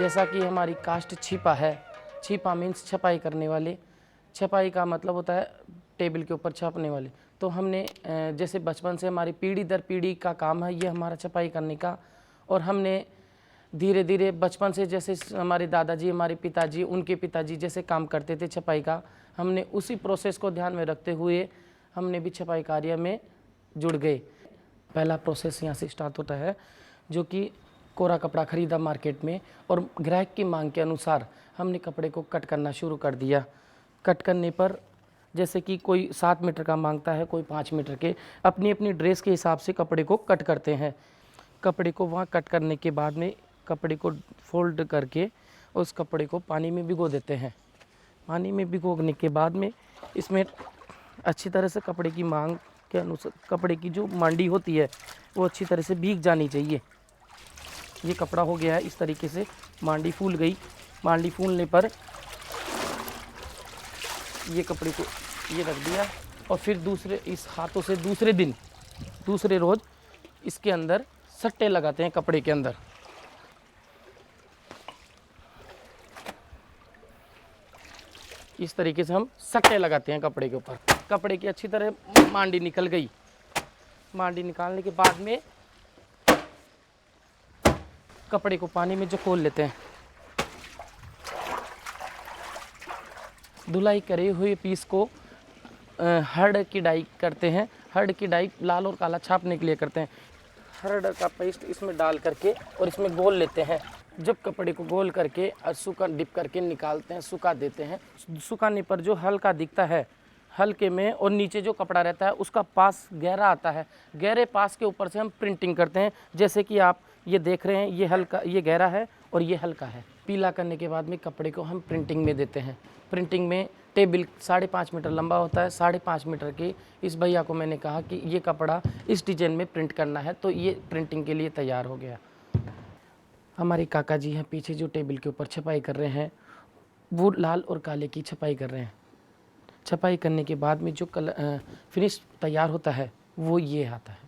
जैसा कि हमारी कास्ट छिपा है, छिपा मीन्स छपाई करने वाले, छपाई का मतलब होता है टेबल के ऊपर छापने वाले। तो हमने जैसे बचपन से हमारी पीढ़ी दर पीढ़ी का काम है ये हमारा छपाई करने का, और हमने धीरे धीरे बचपन से जैसे हमारे दादाजी, हमारे पिताजी, उनके पिताजी जैसे काम करते थे छपाई का, हमने उसी प्रोसेस को ध्यान में रखते हुए हमने भी छपाई कार्य में जुड़ गए। पहला प्रोसेस यहाँ से स्टार्ट होता है, जो कि कोरा कपड़ा खरीदा मार्केट में और ग्राहक की मांग के अनुसार हमने कपड़े को कट करना शुरू कर दिया। कट करने पर जैसे कि कोई 7 मीटर का मांगता है, कोई 5 मीटर के, अपनी अपनी ड्रेस के हिसाब से कपड़े को कट करते हैं। कपड़े को वहाँ कट करने के बाद में कपड़े को फोल्ड करके उस कपड़े को पानी में भिगो देते हैं। पानी में भिगोने के बाद में इसमें अच्छी तरह से कपड़े की मांग के अनुसार कपड़े की जो मांडी होती है वो अच्छी तरह से भीग जानी चाहिए। ये कपड़ा हो गया है इस तरीके से, मांडी फूल गई। मांडी फूलने पर ये कपड़े को ये रख दिया और फिर दूसरे इस हाथों से दूसरे रोज़ इसके अंदर सट्टे लगाते हैं कपड़े के अंदर। इस तरीके से हम सट्टे लगाते हैं कपड़े के ऊपर। कपड़े की अच्छी तरह मांडी निकल गई। मांडी निकालने के बाद में कपड़े को पानी में जो खोल लेते हैं। धुलाई करे हुए पीस को हर्ड की डाई करते हैं। हर्ड की डाई लाल और काला छापने के लिए करते हैं। हर्ड का पेस्ट इसमें डाल करके और इसमें घोल लेते हैं। जब कपड़े को घोल करके और सूखा डिप करके निकालते हैं, सुखा देते हैं। सुखाने पर जो हल्का दिखता है, हल्के में और नीचे जो कपड़ा रहता है उसका पास गहरा आता है। गहरे पास के ऊपर से हम प्रिंटिंग करते हैं। जैसे कि आप ये देख रहे हैं, ये हल्का, ये गहरा है और ये हल्का है। पीला करने के बाद में कपड़े को हम प्रिंटिंग में देते हैं। प्रिंटिंग में टेबल 5.5 मीटर लंबा होता है। 5.5 मीटर की इस भैया को मैंने कहा कि ये कपड़ा इस डिजाइन में प्रिंट करना है, तो ये प्रिंटिंग के लिए तैयार हो गया। हमारे काका जी हैं पीछे जो टेबल के ऊपर छपाई कर रहे हैं, वो लाल और काले की छपाई कर रहे हैं। छपाई करने के बाद में जो कलर फिनिश तैयार होता है वो ये आता है।